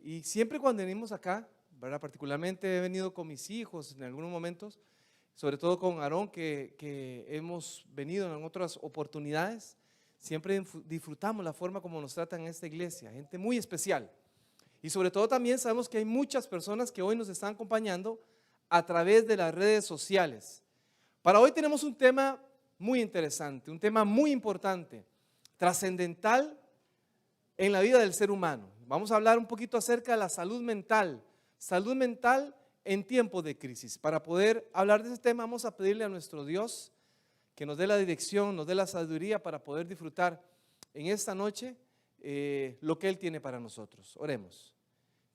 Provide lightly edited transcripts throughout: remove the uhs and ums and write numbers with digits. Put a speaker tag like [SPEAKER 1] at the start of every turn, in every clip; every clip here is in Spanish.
[SPEAKER 1] Y siempre cuando venimos acá, ¿verdad? Particularmente he venido con mis hijos en algunos momentos, sobre todo con Aarón, que hemos venido en otras oportunidades, siempre disfrutamos la forma como nos tratan en esta iglesia, gente muy especial. Y sobre todo también sabemos que hay muchas personas que hoy nos están acompañando a través de las redes sociales. Para hoy tenemos un tema muy interesante, un tema muy importante, trascendental en la vida del ser humano. Vamos a hablar un poquito acerca de la salud mental en tiempos de crisis. Para poder hablar de ese tema vamos a pedirle a nuestro Dios que nos dé la dirección, nos dé la sabiduría para poder disfrutar en esta noche lo que Él tiene para nosotros. Oremos.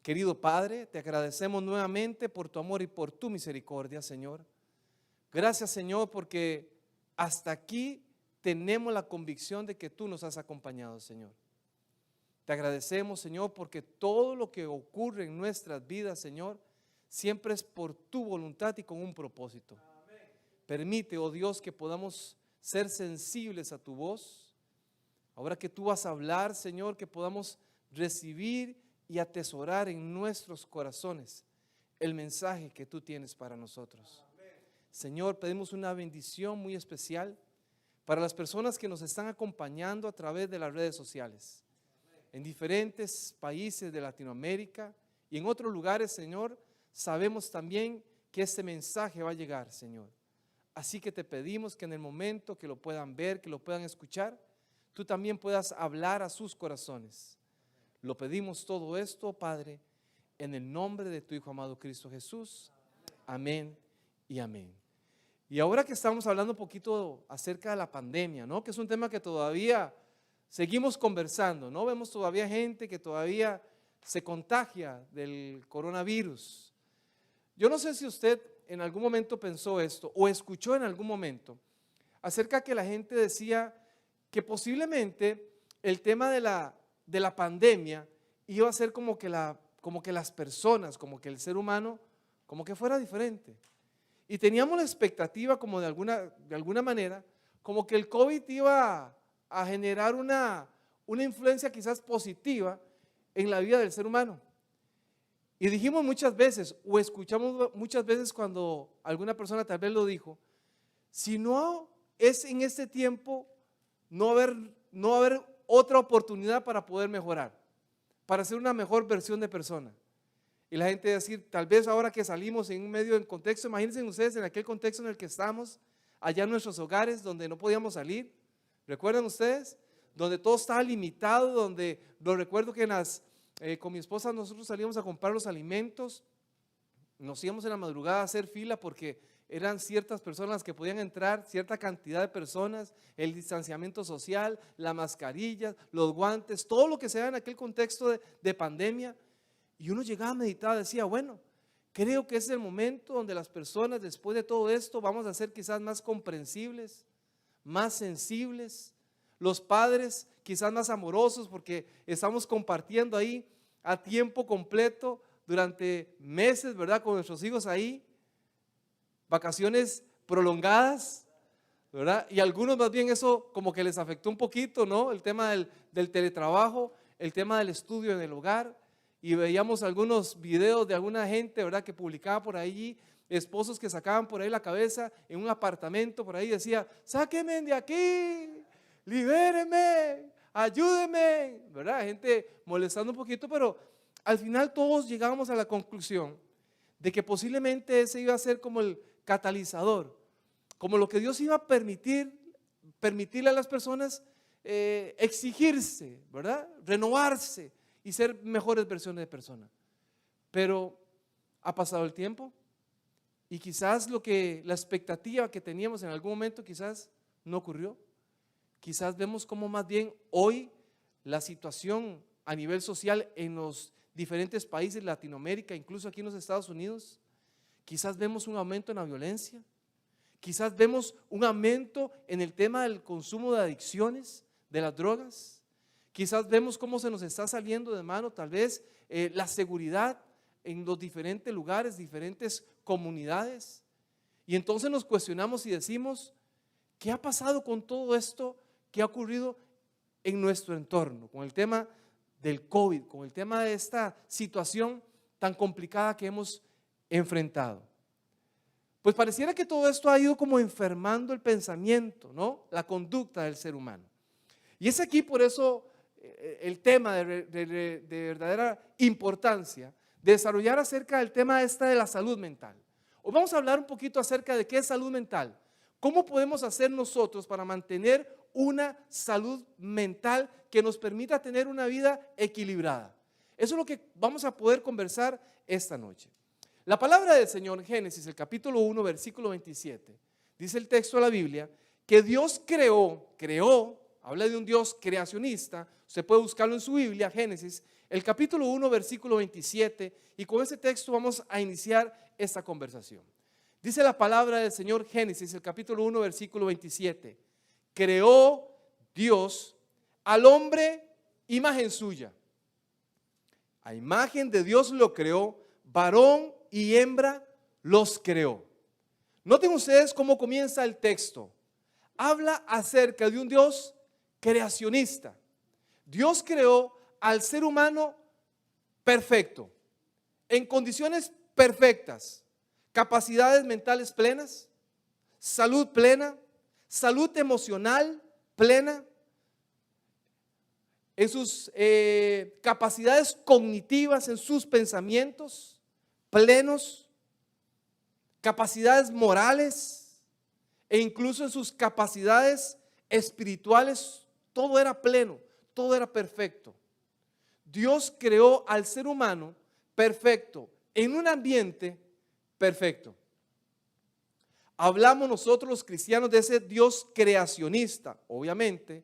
[SPEAKER 1] Querido Padre, te agradecemos nuevamente por tu amor y por tu misericordia, Señor. Gracias, Señor, porque hasta aquí tenemos la convicción de que tú nos has acompañado, Señor. Te agradecemos, Señor, porque todo lo que ocurre en nuestras vidas, Señor, siempre es por tu voluntad y con un propósito. Amén. Permite, oh Dios, que podamos ser sensibles a tu voz. Ahora que tú vas a hablar, Señor, que podamos recibir y atesorar en nuestros corazones el mensaje que tú tienes para nosotros. Amén. Señor, pedimos una bendición muy especial para las personas que nos están acompañando a través de las redes sociales, en diferentes países de Latinoamérica y en otros lugares, Señor. Sabemos también que este mensaje va a llegar, Señor. Así que te pedimos que en el momento que lo puedan ver, que lo puedan escuchar, tú también puedas hablar a sus corazones. Lo pedimos todo esto, Padre, en el nombre de tu Hijo amado Cristo Jesús. Amén y amén. Y ahora que estamos hablando un poquito acerca de la pandemia, ¿no? Que es un tema que todavía seguimos conversando, ¿no? Vemos todavía gente que todavía se contagia del coronavirus. Yo no sé si usted en algún momento pensó esto o escuchó en algún momento acerca que la gente decía que posiblemente el tema de la pandemia iba a ser como que las personas, como que el ser humano, como que fuera diferente. Y teníamos la expectativa como de alguna manera, como que el COVID iba a generar una influencia quizás positiva en la vida del ser humano. Y dijimos muchas veces, o escuchamos muchas veces cuando alguna persona tal vez lo dijo, si no es en este tiempo, no va a haber otra oportunidad para poder mejorar, para ser una mejor versión de persona. Y la gente decir, tal vez ahora que salimos en un medio en contexto, imagínense ustedes en aquel contexto en el que estamos, allá en nuestros hogares donde no podíamos salir. ¿Recuerdan ustedes? Donde todo estaba limitado, donde lo recuerdo que con mi esposa nosotros salíamos a comprar los alimentos, nos íbamos en la madrugada a hacer fila porque eran ciertas personas las que podían entrar, cierta cantidad de personas, el distanciamiento social, la mascarilla, los guantes, todo lo que se da en aquel contexto de pandemia. Y uno llegaba a meditar, decía, bueno, creo que es el momento donde las personas después de todo esto vamos a ser quizás más comprensibles, más sensibles, los padres quizás más amorosos porque estamos compartiendo ahí a tiempo completo durante meses, ¿verdad? Con nuestros hijos ahí, vacaciones prolongadas, ¿verdad? Y a algunos más bien eso como que les afectó un poquito, ¿no? El tema del teletrabajo, el tema del estudio en el hogar. Y veíamos algunos videos de alguna gente, ¿verdad? Que publicaba por ahí, esposos que sacaban por ahí la cabeza en un apartamento, por ahí decía, sáquenme de aquí, libérenme, ayúdenme, ¿verdad? Gente molestando un poquito, pero al final todos llegábamos a la conclusión de que posiblemente ese iba a ser como el catalizador, como lo que Dios iba a permitirle a las personas exigirse, ¿verdad? Renovarse y ser mejores versiones de persona. Pero ha pasado el tiempo y quizás la expectativa que teníamos en algún momento quizás no ocurrió. Quizás vemos cómo más bien hoy la situación a nivel social en los diferentes países de Latinoamérica, incluso aquí en los Estados Unidos, quizás vemos un aumento en la violencia, quizás vemos un aumento en el tema del consumo de adicciones, de las drogas. Quizás vemos cómo se nos está saliendo de mano tal vez la seguridad en los diferentes lugares, diferentes comunidades. Y entonces nos cuestionamos y decimos, ¿qué ha pasado con todo esto que ha ocurrido en nuestro entorno? Con el tema del COVID, con el tema de esta situación tan complicada que hemos enfrentado. Pues pareciera que todo esto ha ido como enfermando el pensamiento, ¿no? La conducta del ser humano. Y es aquí por eso el tema de verdadera importancia de desarrollar acerca del tema de la salud mental. Hoy vamos a hablar un poquito acerca de qué es salud mental. ¿Cómo podemos hacer nosotros para mantener una salud mental que nos permita tener una vida equilibrada? Eso es lo que vamos a poder conversar esta noche. La palabra del Señor en Génesis, el capítulo 1, versículo 27, dice el texto de la Biblia, que Dios creó, habla de un Dios creacionista. Usted puede buscarlo en su Biblia, Génesis, el capítulo 1, versículo 27, y con ese texto vamos a iniciar esta conversación. Dice la palabra del Señor, Génesis, el capítulo 1, versículo 27, creó Dios al hombre imagen suya. A imagen de Dios lo creó, varón y hembra los creó. Noten ustedes cómo comienza el texto. Habla acerca de un Dios creacionista. Dios creó al ser humano perfecto, en condiciones perfectas, capacidades mentales plenas, salud plena, salud emocional plena, en sus capacidades cognitivas, en sus pensamientos plenos, capacidades morales e incluso en sus capacidades espirituales. Todo era pleno, todo era perfecto. Dios creó al ser humano perfecto, en un ambiente perfecto. Hablamos nosotros los cristianos de ese Dios creacionista. Obviamente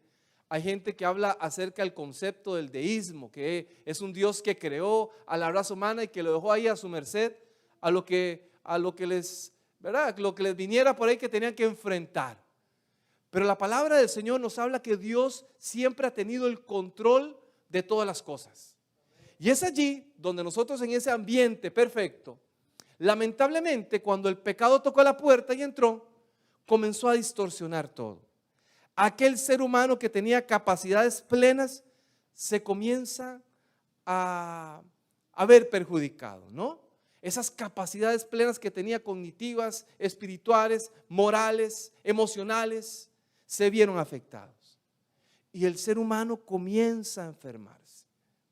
[SPEAKER 1] hay gente que habla acerca del concepto del deísmo, que es un Dios que creó a la raza humana y que lo dejó ahí a su merced, a lo que les, ¿verdad? Lo que les viniera por ahí que tenían que enfrentar. Pero la palabra del Señor nos habla que Dios siempre ha tenido el control de todas las cosas. Y es allí donde nosotros, en ese ambiente perfecto, lamentablemente cuando el pecado tocó la puerta y entró, comenzó a distorsionar todo. Aquel ser humano que tenía capacidades plenas se comienza a ver perjudicado, ¿no? Esas capacidades plenas que tenía, cognitivas, espirituales, morales, emocionales, se vieron afectados. Y el ser humano comienza a enfermarse.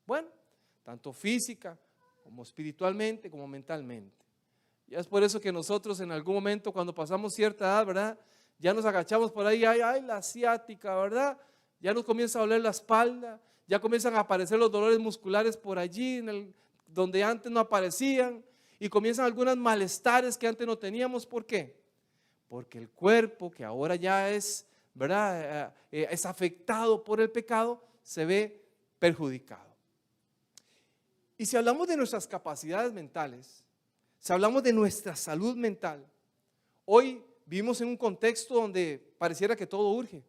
[SPEAKER 1] Bueno, tanto física como espiritualmente como mentalmente. Ya es por eso que nosotros en algún momento, cuando pasamos cierta edad, ¿verdad?, ya nos agachamos por ahí, ay, la ciática, ¿verdad? Ya nos comienza a doler la espalda, ya comienzan a aparecer los dolores musculares por allí, donde antes no aparecían, y comienzan algunos malestares que antes no teníamos. ¿Por qué? Porque el cuerpo, que ahora ya es, ¿verdad?, es afectado por el pecado, se ve perjudicado. Y si hablamos de nuestras capacidades mentales, si hablamos de nuestra salud mental, hoy vivimos en un contexto donde pareciera que todo urge,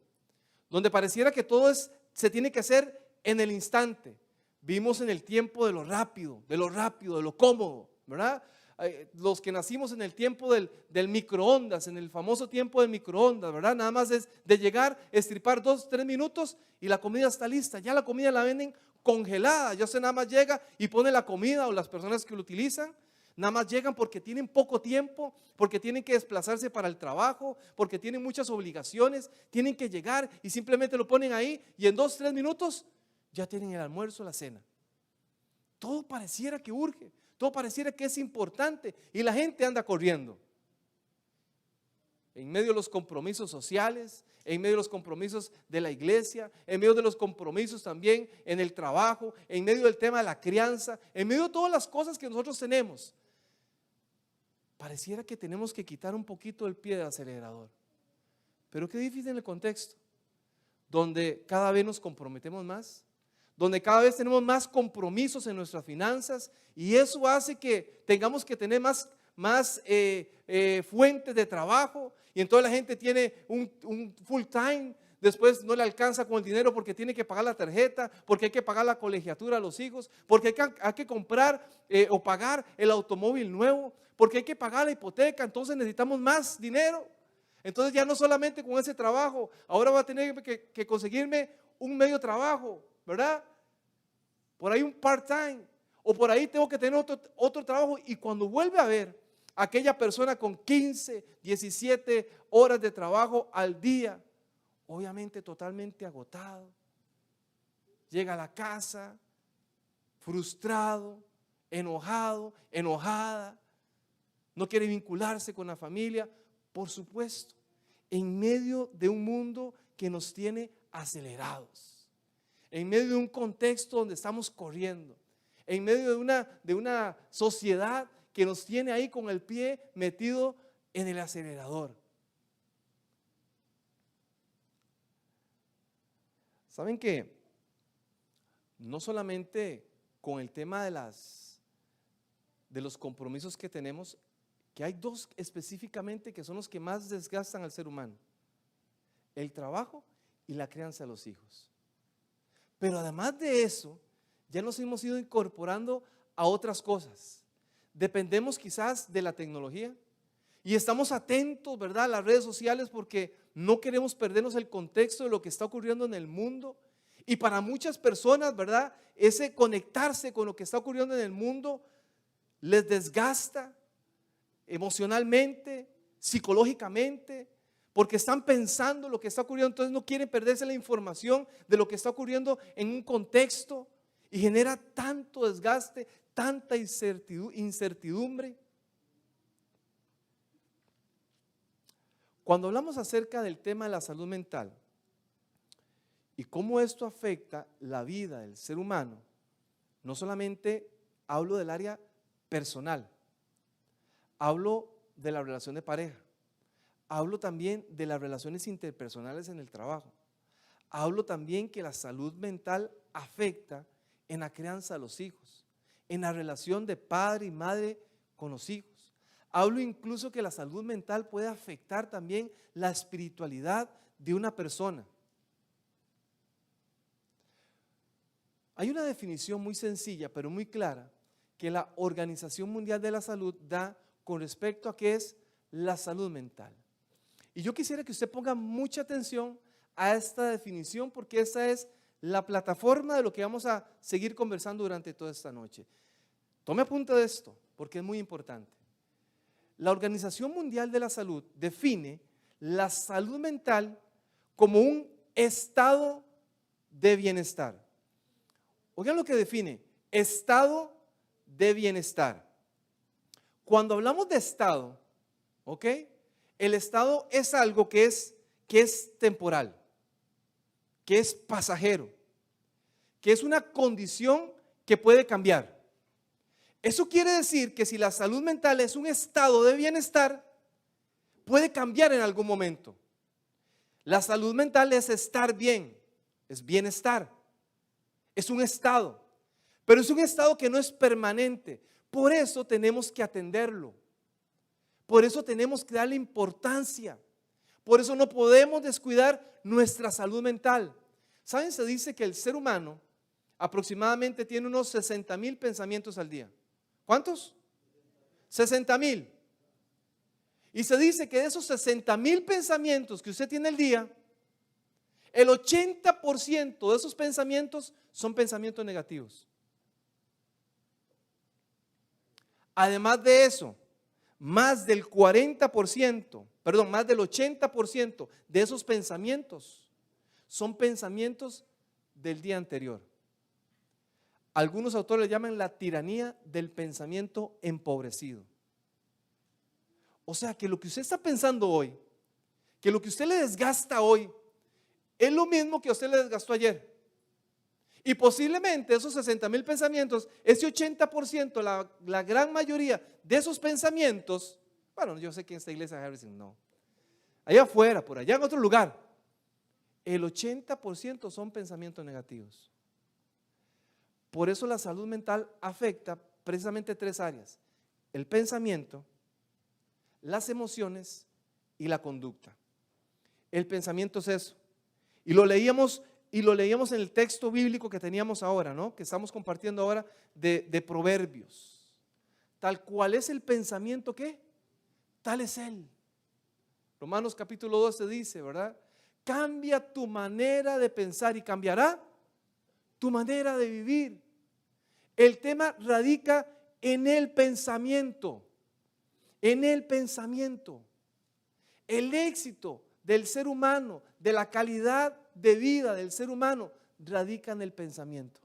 [SPEAKER 1] donde pareciera que todo se tiene que hacer en el instante. Vivimos en el tiempo de lo rápido, de lo cómodo, ¿verdad? Los que nacimos en el tiempo del microondas, en el famoso tiempo del microondas, ¿verdad? Nada más es de llegar, estripar 2, 3 minutos y la comida está lista. Ya la comida la venden congelada, ya se nada más llega y pone la comida, o las personas que lo utilizan nada más llegan porque tienen poco tiempo, porque tienen que desplazarse para el trabajo, porque tienen muchas obligaciones, tienen que llegar y simplemente lo ponen ahí y en 2, 3 minutos ya tienen el almuerzo, la cena. Todo pareciera que urge, todo pareciera que es importante y la gente anda corriendo. En medio de los compromisos sociales, en medio de los compromisos de la iglesia, en medio de los compromisos también en el trabajo, en medio del tema de la crianza, en medio de todas las cosas que nosotros tenemos. Pareciera que tenemos que quitar un poquito el pie del acelerador. Pero qué difícil en el contexto, donde cada vez nos comprometemos más, donde cada vez tenemos más compromisos en nuestras finanzas, y eso hace que tengamos que tener más fuentes de trabajo, y entonces la gente tiene un full time. Después no le alcanza con el dinero porque tiene que pagar la tarjeta, porque hay que pagar la colegiatura a los hijos, porque hay que comprar o pagar el automóvil nuevo, porque hay que pagar la hipoteca. Entonces necesitamos más dinero. Entonces ya no solamente con ese trabajo, ahora va a tener que conseguirme un medio trabajo, ¿verdad? por ahí un part-time, o por ahí tengo que tener otro trabajo. Y cuando vuelve a ver aquella persona con 15, 17 horas de trabajo al día, obviamente totalmente agotado, llega a la casa frustrado, enojado, enojada, no quiere vincularse con la familia, por supuesto, en medio de un mundo que nos tiene acelerados, en medio de un contexto donde estamos corriendo, en medio de una sociedad que nos tiene ahí con el pie metido en el acelerador. ¿Saben qué? No solamente con el tema de los compromisos que tenemos, que hay dos específicamente que son los que más desgastan al ser humano: el trabajo y la crianza de los hijos. Pero además de eso, ya nos hemos ido incorporando a otras cosas. Dependemos quizás de la tecnología y estamos atentos, ¿verdad?, a las redes sociales, porque no queremos perdernos el contexto de lo que está ocurriendo en el mundo. Y para muchas personas, ¿verdad?, ese conectarse con lo que está ocurriendo en el mundo les desgasta emocionalmente, psicológicamente, porque están pensando lo que está ocurriendo, entonces no quieren perderse la información de lo que está ocurriendo en un contexto, y genera tanto desgaste, tanta incertidumbre. Cuando hablamos acerca del tema de la salud mental y cómo esto afecta la vida del ser humano, no solamente hablo del área personal, hablo de la relación de pareja, hablo también de las relaciones interpersonales en el trabajo, hablo también que la salud mental afecta en la crianza de los hijos, en la relación de padre y madre con los hijos. Hablo incluso que la salud mental puede afectar también la espiritualidad de una persona. Hay una definición muy sencilla pero muy clara que la Organización Mundial de la Salud da con respecto a qué es la salud mental. Y yo quisiera que usted ponga mucha atención a esta definición, porque esta es la plataforma de lo que vamos a seguir conversando durante toda esta noche. Tome apunte de esto, porque es muy importante. La Organización Mundial de la Salud define la salud mental como un estado de bienestar. Oigan lo que define: estado de bienestar. Cuando hablamos de estado, ¿ok?, el estado es algo que es temporal, que es pasajero, que es una condición que puede cambiar. Eso quiere decir que si la salud mental es un estado de bienestar, puede cambiar en algún momento. La salud mental es estar bien, es bienestar, es un estado, pero es un estado que no es permanente. Por eso tenemos que atenderlo, por eso tenemos que darle importancia, por eso no podemos descuidar nuestra salud mental. ¿Saben? Se dice que el ser humano aproximadamente tiene unos 60,000 pensamientos al día. ¿Cuántos? 60,000. Y se dice que de esos 60,000 pensamientos que usted tiene al día, el 80% de esos pensamientos son pensamientos negativos. Además de eso, más del 80% de esos pensamientos son pensamientos del día anterior. Algunos autores le llaman la tiranía del pensamiento empobrecido. O sea, que lo que usted está pensando hoy, que lo que usted le desgasta hoy, es lo mismo que a usted le desgastó ayer. Y posiblemente esos 60,000 pensamientos, ese 80%, la gran mayoría de esos pensamientos, bueno, yo sé que en esta iglesia de Harrison no, allá afuera, por allá en otro lugar, el 80% son pensamientos negativos. Por eso la salud mental afecta precisamente 3 áreas: el pensamiento, las emociones y la conducta. El pensamiento es eso. Y lo leíamos en el texto bíblico que teníamos ahora, ¿no?, que estamos compartiendo ahora de Proverbios. Tal cual es el pensamiento, ¿qué? Tal es él. Romanos capítulo 12 dice, ¿verdad? Cambia tu manera de pensar y cambiará tu manera de vivir. El tema radica en el pensamiento, en el pensamiento. El éxito del ser humano, de la calidad de vida del ser humano, radica en el pensamiento.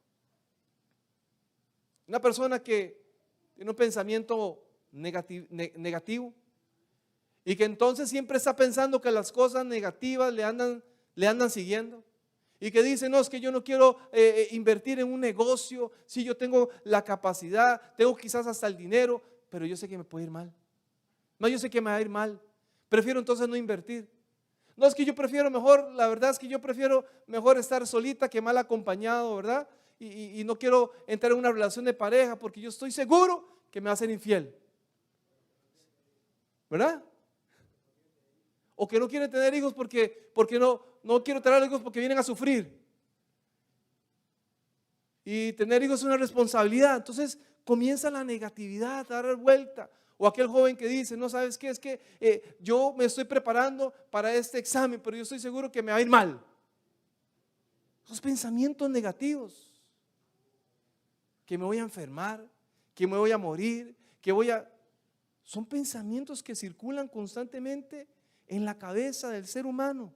[SPEAKER 1] Una persona que tiene un pensamiento negativo y que entonces siempre está pensando que las cosas negativas le andan siguiendo, y que dice, no, es que yo no quiero invertir en un negocio, si yo tengo la capacidad, tengo quizás hasta el dinero, pero yo sé que me puede ir mal. No, yo sé que me va a ir mal, prefiero entonces no invertir. No, es que yo prefiero mejor, la verdad es que yo prefiero mejor estar solita que mal acompañado, ¿verdad? Y no quiero entrar en una relación de pareja porque yo estoy seguro que me va a ser infiel, ¿verdad? O que no quiere tener hijos porque no quiero tener hijos porque vienen a sufrir. Y tener hijos es una responsabilidad. Entonces comienza la negatividad a dar vuelta. O aquel joven que dice, no, ¿sabes qué? Es que yo me estoy preparando para este examen, pero yo estoy seguro que me va a ir mal. Esos pensamientos negativos. Que me voy a enfermar, que me voy a morir, Son pensamientos que circulan constantemente en la cabeza del ser humano.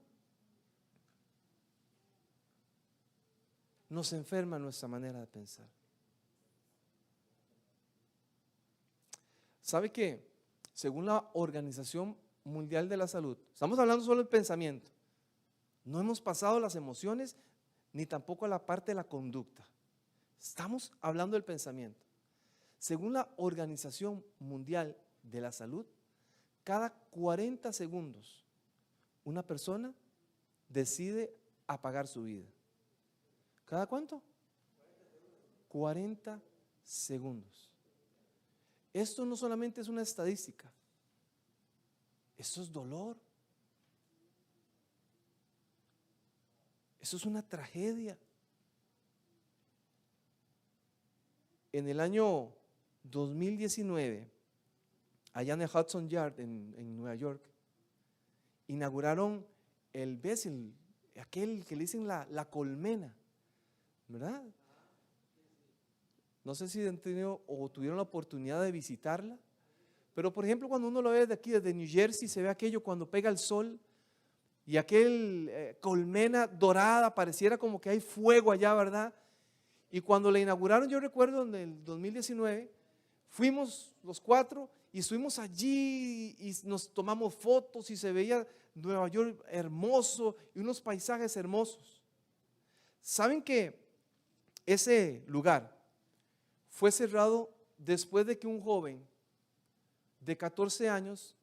[SPEAKER 1] Nos enferma nuestra manera de pensar. ¿Sabe qué? Según la Organización Mundial de la Salud, estamos hablando solo del pensamiento. No hemos pasado las emociones ni tampoco a la parte de la conducta. Estamos hablando del pensamiento. Según la Organización Mundial de la Salud, cada 40 segundos una persona decide apagar su vida. ¿Cada cuánto? 40 segundos. Esto no solamente es una estadística, esto es dolor. Eso es una tragedia. En el año 2019, allá en el Hudson Yard en Nueva York, inauguraron el Bessel, aquel que le dicen la colmena, ¿verdad? No sé si han tenido o tuvieron la oportunidad de visitarla, pero por ejemplo cuando uno lo ve de aquí, desde New Jersey, se ve aquello cuando pega el sol y aquel colmena dorada, pareciera como que hay fuego allá, ¿verdad? Y cuando la inauguraron, yo recuerdo en el 2019, fuimos los 4 y estuvimos allí y nos tomamos fotos y se veía Nueva York hermoso y unos paisajes hermosos. ¿Saben que ese lugar fue cerrado después de que un joven de 14 años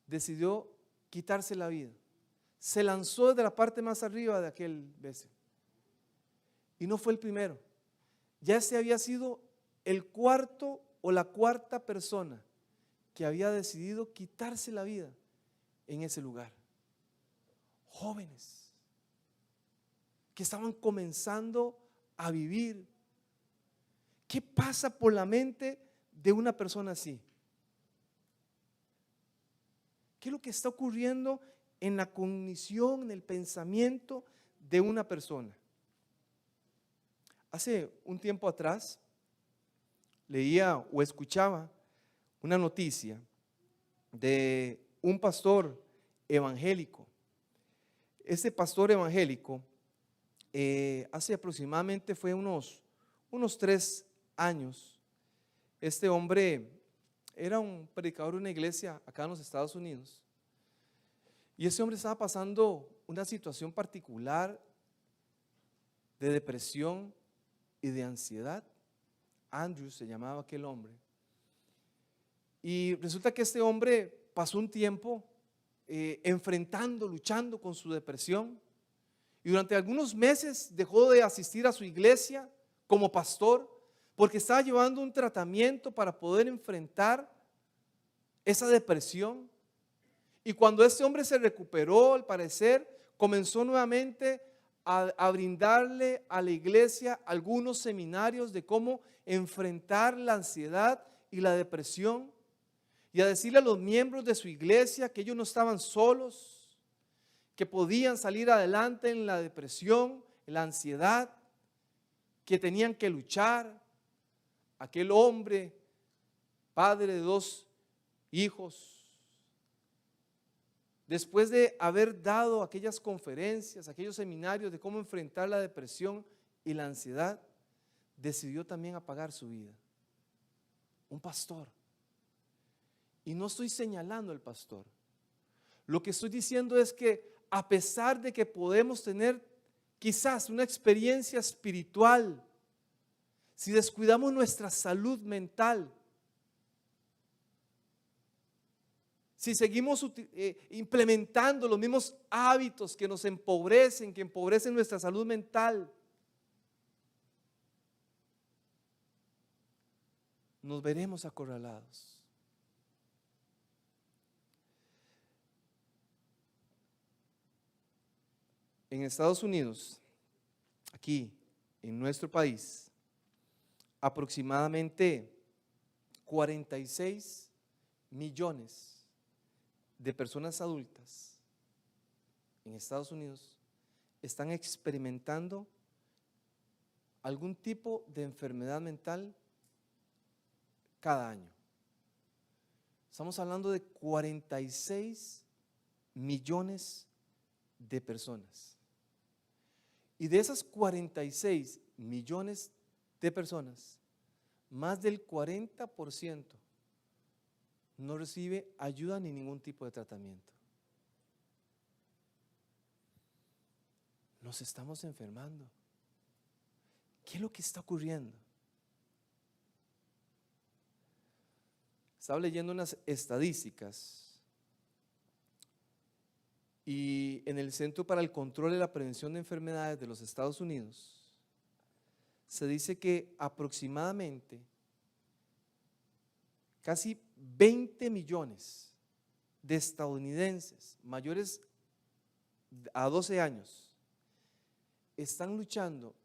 [SPEAKER 1] decidió quitarse la vida? Se lanzó desde la parte más arriba de aquel beso. Y no fue el primero. Ya ese había sido el cuarto o la cuarta persona que había decidido quitarse la vida en ese lugar. Jóvenes que estaban comenzando a vivir. ¿Qué pasa por la mente de una persona así? ¿Qué es lo que está ocurriendo en la cognición, en el pensamiento de una persona? Hace un tiempo atrás leía o escuchaba una noticia de un pastor evangélico. Este pastor evangélico hace aproximadamente fue unos 3 años. Este hombre era un predicador de una iglesia acá en los Estados Unidos. Y ese hombre estaba pasando una situación particular de depresión y de ansiedad. Andrew se llamaba aquel hombre. Y resulta que este hombre pasó un tiempo enfrentando, luchando con su depresión. Y durante algunos meses dejó de asistir a su iglesia como pastor porque estaba llevando un tratamiento para poder enfrentar esa depresión. Y cuando este hombre se recuperó, al parecer, comenzó nuevamente a brindarle a la iglesia algunos seminarios de cómo enfrentar la ansiedad y la depresión, y a decirle a los miembros de su iglesia que ellos no estaban solos, que podían salir adelante en la depresión, en la ansiedad, que tenían que luchar. aquel hombre, padre de 2 hijos, después de haber dado aquellas conferencias, aquellos seminarios de cómo enfrentar la depresión y la ansiedad, decidió también apagar su vida. Un pastor. Y no estoy señalando al pastor. Lo que estoy diciendo es que a pesar de que podemos tener quizás una experiencia espiritual, si descuidamos nuestra salud mental, si seguimos implementando los mismos hábitos que nos empobrecen, que empobrecen nuestra salud mental, nos veremos acorralados. En Estados Unidos, aquí en nuestro país, aproximadamente 46 millones de personas adultas en Estados Unidos están experimentando algún tipo de enfermedad mental cada año. Estamos hablando de 46 millones de personas. Y de esas 46 millones de personas, más del 40% no recibe ayuda ni ningún tipo de tratamiento. Nos estamos enfermando. ¿Qué es lo que está ocurriendo? Estaba leyendo unas estadísticas y en el Centro para el Control y la Prevención de Enfermedades de los Estados Unidos se dice que aproximadamente casi 20 millones de estadounidenses mayores a 12 años están luchando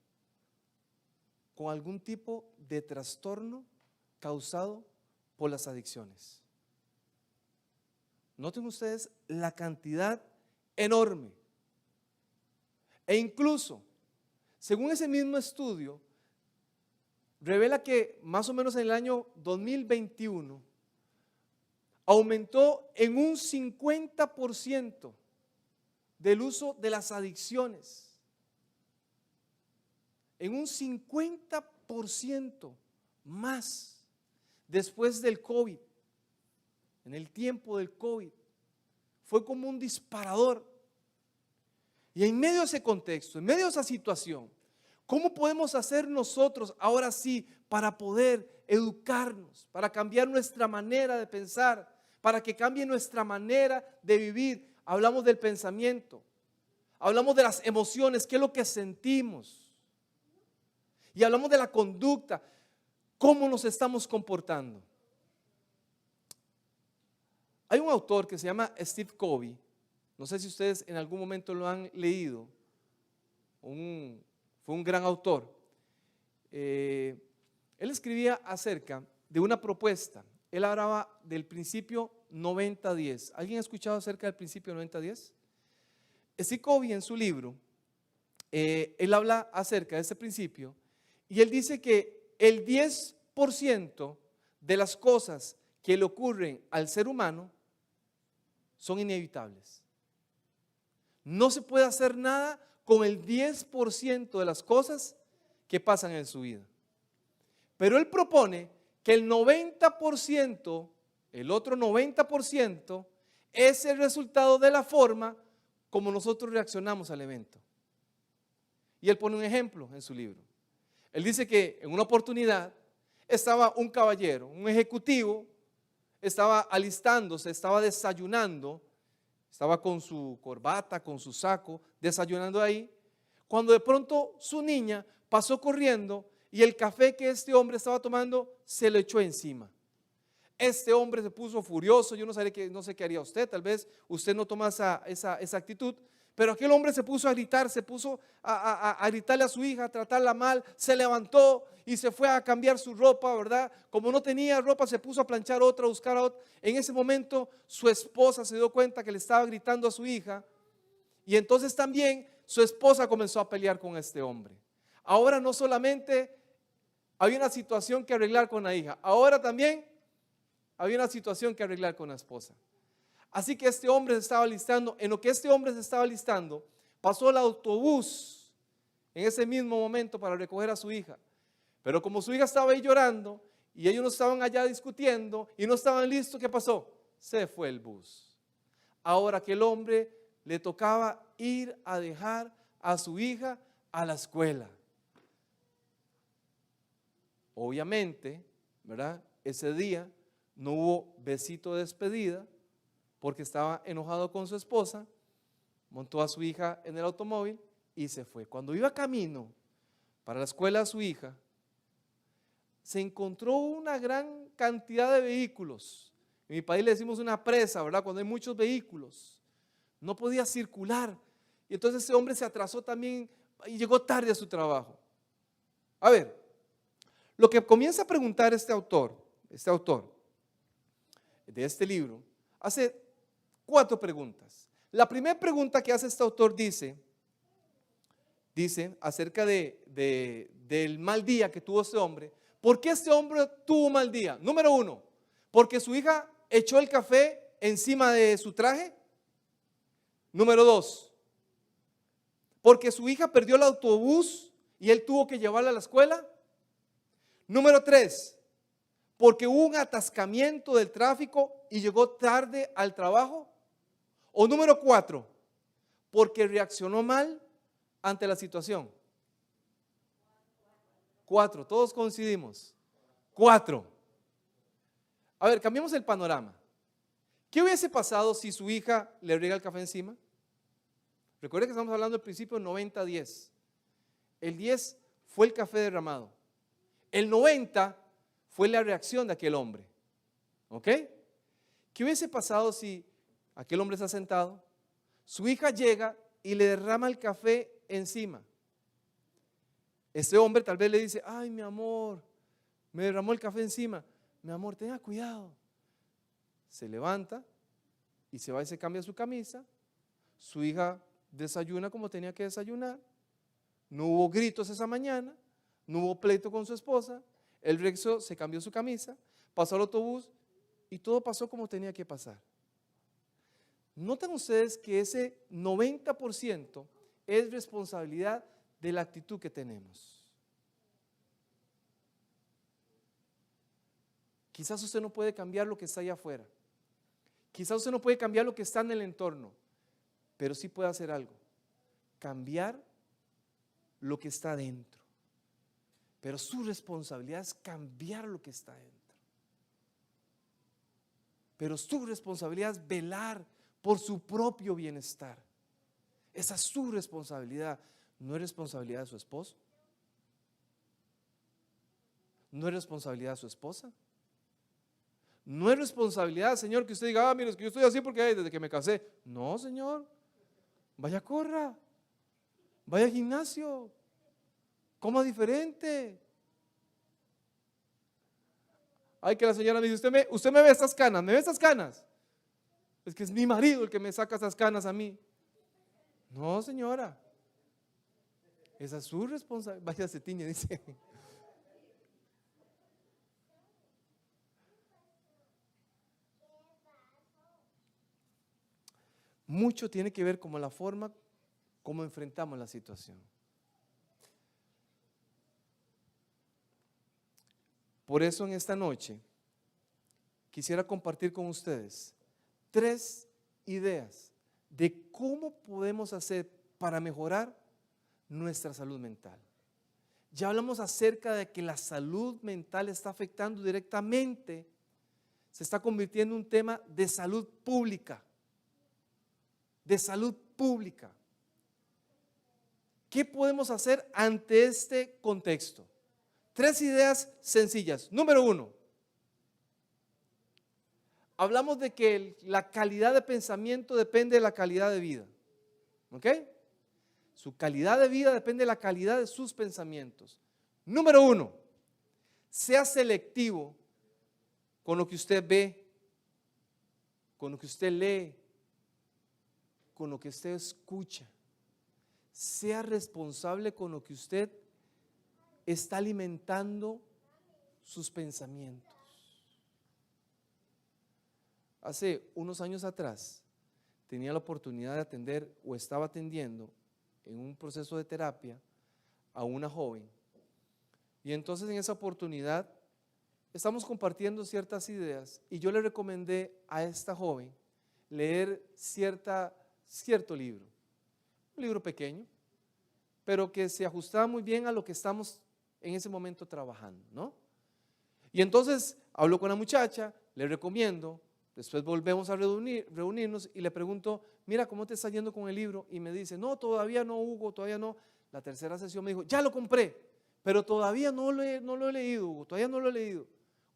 [SPEAKER 1] con algún tipo de trastorno causado por las adicciones. Noten ustedes la cantidad enorme. E incluso, según ese mismo estudio, revela que más o menos en el año 2021 aumentó en un 50% del uso de las adicciones. En un 50% más después del COVID, en el tiempo del COVID. Fue como un disparador. Y en medio de ese contexto, en medio de esa situación, ¿cómo podemos hacer nosotros ahora sí para poder educarnos, para cambiar nuestra manera de pensar, para que cambie nuestra manera de vivir? Hablamos del pensamiento, hablamos de las emociones, qué es lo que sentimos, y hablamos de la conducta, cómo nos estamos comportando. Hay un autor que se llama Steve Covey, no sé si ustedes en algún momento lo han leído, fue un gran autor. Él escribía acerca de una propuesta, él hablaba del principio 90-10. ¿Alguien ha escuchado acerca del principio 90-10? Steve Covey en su libro, él habla acerca de ese principio y él dice que el 10% de las cosas que le ocurren al ser humano son inevitables. No se puede hacer nada con el 10% de las cosas que pasan en su vida. Pero él propone que el 90%, el otro 90%, es el resultado de la forma como nosotros reaccionamos al evento. Y él pone un ejemplo en su libro. Él dice que en una oportunidad estaba un caballero, un ejecutivo, estaba alistándose, estaba desayunando, estaba con su corbata, con su saco, desayunando ahí, cuando de pronto su niña pasó corriendo y el café que este hombre estaba tomando se le echó encima. Este hombre se puso furioso, yo no sé qué haría usted, tal vez usted no toma esa actitud, pero aquel hombre se puso a gritar, se puso a gritarle a su hija, a tratarla mal, se levantó y se fue a cambiar su ropa, ¿verdad? Como no tenía ropa, se puso a planchar otra, a buscar a otra. En ese momento su esposa se dio cuenta que le estaba gritando a su hija y entonces también su esposa comenzó a pelear con este hombre. Ahora no solamente había una situación que arreglar con la hija. Ahora también había una situación que arreglar con la esposa. Así que este hombre se estaba alistando. En lo que este hombre se estaba alistando, pasó el autobús en ese mismo momento para recoger a su hija. Pero como su hija estaba ahí llorando y ellos no estaban allá discutiendo y no estaban listos, ¿qué pasó? Se fue el bus. Ahora que el hombre le tocaba ir a dejar a su hija a la escuela. Obviamente, ¿verdad? Ese día no hubo besito de despedida porque estaba enojado con su esposa, montó a su hija en el automóvil y se fue. Cuando iba camino para la escuela de su hija, se encontró una gran cantidad de vehículos. En mi país le decimos una presa, ¿verdad? Cuando hay muchos vehículos. No podía circular. Y entonces ese hombre se atrasó también y llegó tarde a su trabajo. A ver, lo que comienza a preguntar este autor de este libro, hace 4 preguntas. La primera pregunta que hace este autor dice acerca del mal día que tuvo este hombre. ¿Por qué este hombre tuvo mal día? Número 1, porque su hija echó el café encima de su traje. Número 2, porque su hija perdió el autobús y él tuvo que llevarla a la escuela. Número 3, porque hubo un atascamiento del tráfico y llegó tarde al trabajo. O número 4, porque reaccionó mal ante la situación. 4, todos coincidimos. 4. A ver, cambiemos el panorama. ¿Qué hubiese pasado si su hija le riega el café encima? Recuerde que estamos hablando del principio 90-10. El 10 fue el café derramado. El 90 fue la reacción de aquel hombre. ¿Ok? ¿Qué hubiese pasado si aquel hombre está sentado, su hija llega y le derrama el café encima? Ese hombre tal vez le dice: ay, mi amor, me derramó el café encima. Mi amor, tenga cuidado. Se levanta y se va y se cambia su camisa. Su hija desayuna como tenía que desayunar. No hubo gritos esa mañana, no hubo pleito con su esposa. Él regresó, se cambió su camisa, pasó al autobús y todo pasó como tenía que pasar. Notan ustedes que ese 90% es responsabilidad de la actitud que tenemos. Quizás usted no puede cambiar lo que está allá afuera. Quizás usted no puede cambiar lo que está en el entorno, pero sí puede hacer algo: cambiar lo que está dentro. Pero su responsabilidad es cambiar lo que está dentro. Pero su responsabilidad es velar por su propio bienestar. Esa es su responsabilidad. ¿No es responsabilidad de su esposo? ¿No es responsabilidad de su esposa? No es responsabilidad, Señor, que usted diga: ah, mire, es que yo estoy así porque desde que me casé. No, Señor. Vaya, corra. Vaya al gimnasio. Coma diferente. Ay, que la señora me dice: usted me ve estas canas, ¿me ve estas canas? Es que es mi marido el que me saca esas canas a mí. No, señora. Esa es su responsabilidad. Vaya, se tiñe, dice. Mucho tiene que ver con la forma como enfrentamos la situación. Por eso en esta noche quisiera compartir con ustedes 3 ideas de cómo podemos hacer para mejorar nuestra salud mental. Ya hablamos acerca de que la salud mental está afectando directamente, se está convirtiendo en un tema de salud pública. De salud pública. ¿Qué podemos hacer ante este contexto? 3 ideas sencillas. Número 1, hablamos de que la calidad de pensamiento depende de la calidad de vida. ¿Ok? Su calidad de vida depende de la calidad de sus pensamientos. Número 1, sea selectivo con lo que usted ve, con lo que usted lee, con lo que usted escucha. Sea responsable con lo que usted está alimentando sus pensamientos. Hace unos años atrás tenía la oportunidad de atender o estaba atendiendo en un proceso de terapia a una joven. Y entonces en esa oportunidad estamos compartiendo ciertas ideas y yo le recomendé a esta joven leer cierto libro, un libro pequeño, pero que se ajustaba muy bien a lo que estamos en ese momento trabajando, ¿no? Y entonces hablo con la muchacha, le recomiendo, después volvemos a reunirnos y le pregunto, mira, ¿cómo te está yendo con el libro? Y me dice, no, todavía no, Hugo, todavía no. La tercera sesión me dijo, ya lo compré, pero todavía no lo he leído, Hugo, todavía no lo he leído.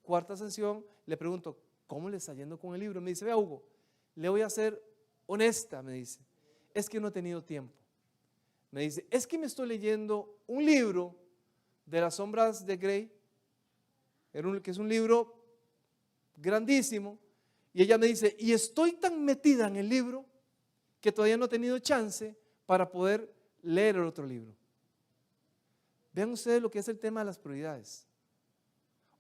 [SPEAKER 1] Cuarta sesión, le pregunto, ¿cómo le está yendo con el libro? Me dice, vea, Hugo, le voy a ser honesta, me dice, es que no he tenido tiempo. Me dice, es que me estoy leyendo un libro de las sombras de Grey, que es un libro grandísimo, y ella me dice, y estoy tan metida en el libro que todavía no he tenido chance para poder leer el otro libro. Vean ustedes lo que es el tema de las prioridades.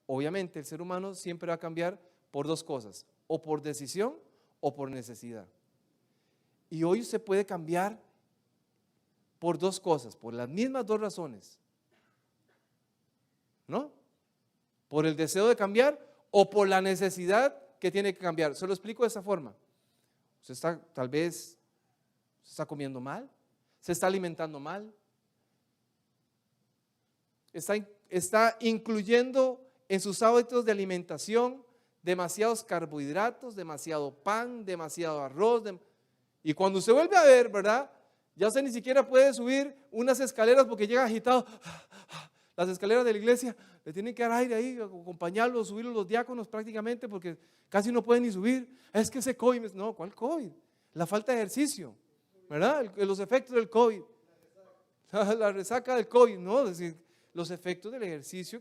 [SPEAKER 1] Obviamente el ser humano siempre va a cambiar por dos cosas, o por decisión o por necesidad. Y hoy se puede cambiar por dos cosas, por las mismas dos razones, ¿no? Por el deseo de cambiar o por la necesidad que tiene que cambiar. Se lo explico de esta forma. Usted está, tal vez, se está comiendo mal, se está alimentando mal, está incluyendo en sus hábitos de alimentación demasiados carbohidratos, demasiado pan, demasiado arroz, y cuando usted vuelve a ver, ¿verdad? Ya usted ni siquiera puede subir unas escaleras porque llega agitado. Las escaleras de la iglesia le tienen que dar aire ahí, acompañarlos, subirlos los diáconos prácticamente porque casi no pueden ni subir. Es que ese COVID, no, ¿cuál COVID? La falta de ejercicio, ¿verdad? Los efectos del COVID, la resaca del COVID, ¿no? Es decir, los efectos del ejercicio,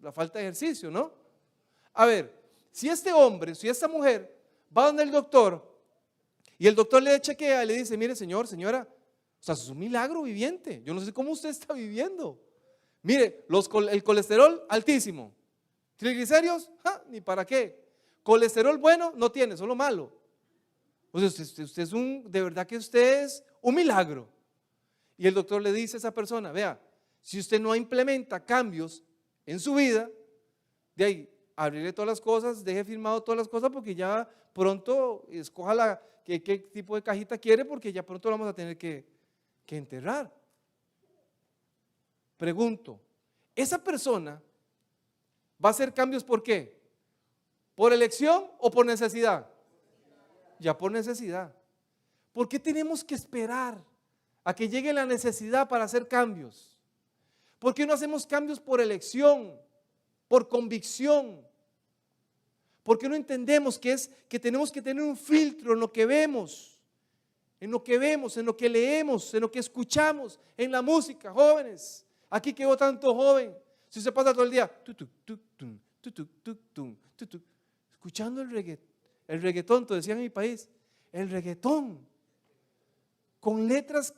[SPEAKER 1] la falta de ejercicio, ¿no? A ver, si este hombre, si esta mujer va donde el doctor y el doctor le chequea y le dice, mire señor, señora, o sea, es un milagro viviente, yo no sé cómo usted está viviendo. Mire, el colesterol altísimo, triglicéridos, ni para qué. Colesterol bueno no tiene, solo malo. O sea, usted es de verdad que usted es un milagro. Y el doctor le dice a esa persona, vea, si usted no implementa cambios en su vida, de ahí, abrirle todas las cosas, deje firmado todas las cosas porque ya pronto escoja qué tipo de cajita quiere porque ya pronto lo vamos a tener que enterrar. Pregunto, ¿esa persona va a hacer cambios por qué? ¿Por elección o por necesidad? Ya por necesidad. ¿Por qué tenemos que esperar a que llegue la necesidad para hacer cambios? ¿Por qué no hacemos cambios por elección, por convicción? ¿Por qué no entendemos que tenemos que tener un filtro en lo que vemos, en lo que leemos, en lo que escuchamos, en la música, jóvenes? Aquí quedó tanto joven, si se pasa todo el día escuchando el reggaetón, te decían en mi país, el reggaetón, con letras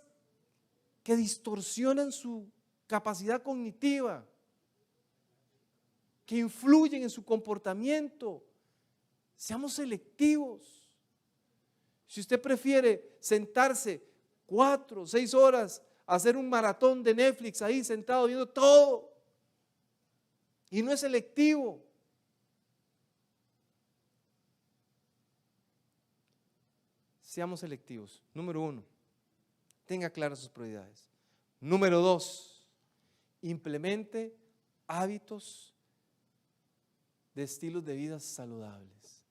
[SPEAKER 1] que distorsionan su capacidad cognitiva, que influyen en su comportamiento. Seamos selectivos. Si usted prefiere sentarse 4 o 6 horas a hacer un maratón de Netflix ahí sentado viendo todo y no es selectivo, seamos selectivos. Número 1, tenga claras sus prioridades. Número 2, implemente hábitos de estilos de vida saludables.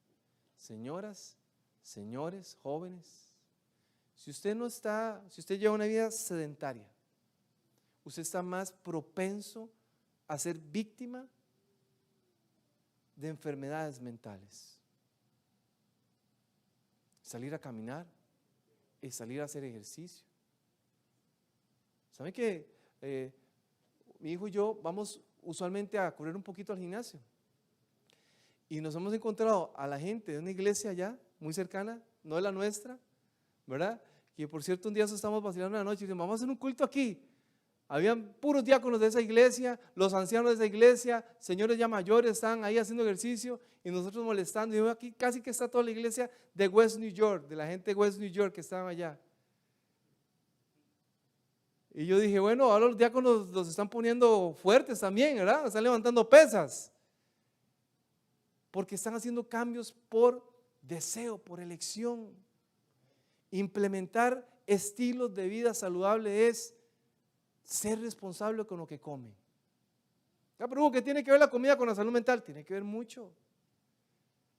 [SPEAKER 1] Señoras, señores, jóvenes, si usted lleva una vida sedentaria, usted está más propenso a ser víctima de enfermedades mentales. Salir a caminar y salir a hacer ejercicio. ¿Saben que mi hijo y yo vamos usualmente a correr un poquito al gimnasio? Y nos hemos encontrado a la gente de una iglesia allá, muy cercana, no de la nuestra, ¿verdad? Que por cierto un día estamos vacilando en la noche y dicen, vamos a hacer un culto aquí, Habían puros diáconos de esa iglesia, los ancianos de esa iglesia, señores ya mayores estaban ahí haciendo ejercicio y nosotros molestando. Y yo aquí casi que está toda la iglesia de West New York, de la gente de West New York que estaban allá. Y yo dije, bueno, ahora los diáconos los están poniendo fuertes también, ¿verdad? Están levantando pesas. Porque están haciendo cambios por deseo, por elección. Implementar estilos de vida saludable es ser responsable con lo que comen. Pero ¿qué tiene que ver la comida con la salud mental? Tiene que ver mucho.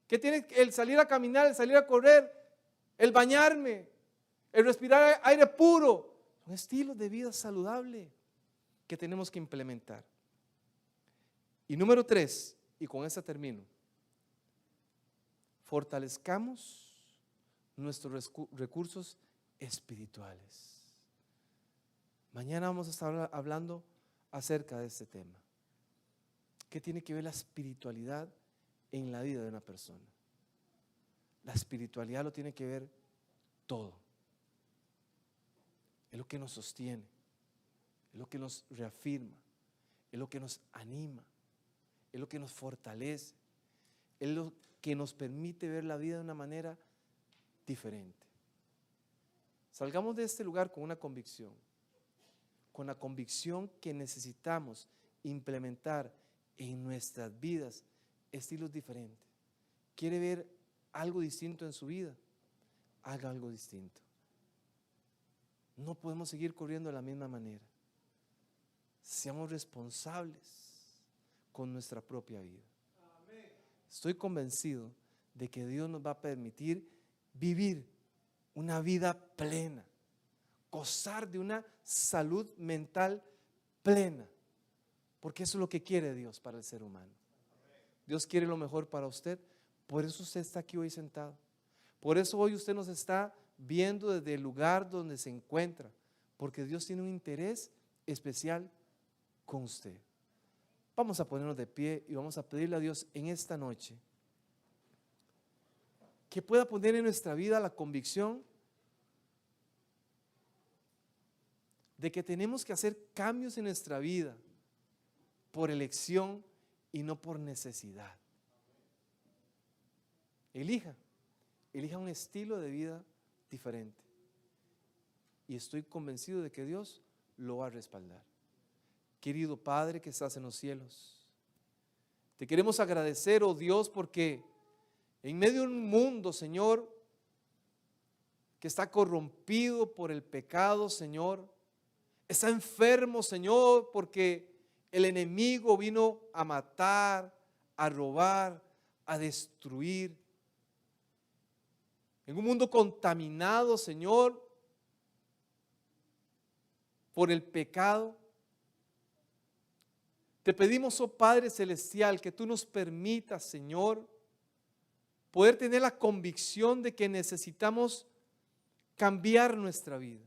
[SPEAKER 1] ¿Qué tiene el salir a caminar, el salir a correr, el bañarme, el respirar aire puro? Son estilos de vida saludable que tenemos que implementar. Y número 3, y con esta termino, fortalezcamos nuestros recursos espirituales. Mañana vamos a estar hablando acerca de este tema. ¿Qué tiene que ver la espiritualidad en la vida de una persona? La espiritualidad lo tiene que ver todo. Es lo que nos sostiene, es lo que nos reafirma, es lo que nos anima, es lo que nos fortalece, es lo que nos permite ver la vida de una manera diferente. Salgamos de este lugar con una convicción, con la convicción que necesitamos implementar en nuestras vidas estilos diferentes. ¿Quiere ver algo distinto en su vida? Haga algo distinto. No podemos seguir corriendo de la misma manera. Seamos responsables con nuestra propia vida. Estoy convencido de que Dios nos va a permitir vivir una vida plena, gozar de una salud mental plena, porque eso es lo que quiere Dios para el ser humano. Dios quiere lo mejor para usted, por eso usted está aquí hoy sentado. Por eso hoy usted nos está viendo desde el lugar donde se encuentra, porque Dios tiene un interés especial con usted. Vamos a ponernos de pie y vamos a pedirle a Dios en esta noche que pueda poner en nuestra vida la convicción de que tenemos que hacer cambios en nuestra vida por elección y no por necesidad. Elija un estilo de vida diferente. Y estoy convencido de que Dios lo va a respaldar. Querido Padre que estás en los cielos, te queremos agradecer, oh Dios, porque en medio de un mundo, Señor, que está corrompido por el pecado, Señor, está enfermo, Señor, porque el enemigo vino a matar, a robar, a destruir. En un mundo contaminado, Señor, por el pecado, te pedimos, oh Padre Celestial, que tú nos permitas, Señor, poder tener la convicción de que necesitamos cambiar nuestra vida,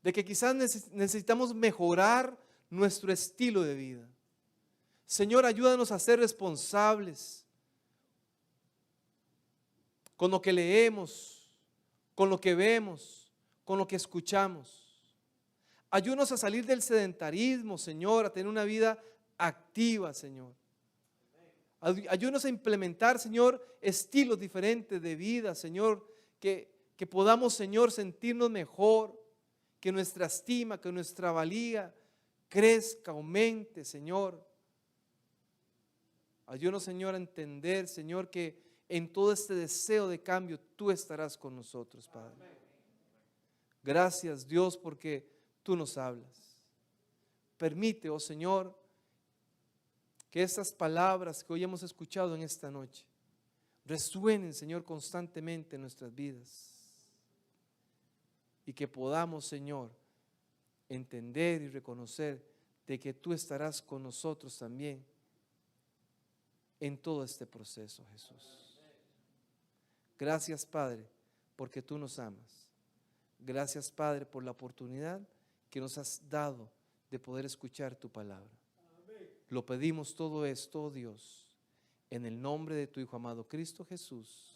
[SPEAKER 1] de que quizás necesitamos mejorar nuestro estilo de vida. Señor, ayúdanos a ser responsables con lo que leemos, con lo que vemos, con lo que escuchamos. Ayúdanos a salir del sedentarismo, Señor, a tener una vida activa, Señor. Ayúdanos a implementar, Señor, estilos diferentes de vida, Señor, que podamos, Señor, sentirnos mejor, que nuestra estima, que nuestra valía crezca, aumente, Señor. Ayúdanos, Señor, a entender, Señor, que en todo este deseo de cambio tú estarás con nosotros, Padre. Gracias, Dios, porque tú nos hablas. Permite, oh Señor, que estas palabras que hoy hemos escuchado en esta noche resuenen, Señor, constantemente en nuestras vidas y que podamos, Señor, entender y reconocer de que tú estarás con nosotros también en todo este proceso, Jesús. Gracias, Padre, porque tú nos amas. Gracias, Padre, por la oportunidad que nos has dado de poder escuchar tu palabra. Lo pedimos todo esto, oh Dios, en el nombre de tu Hijo amado Cristo Jesús.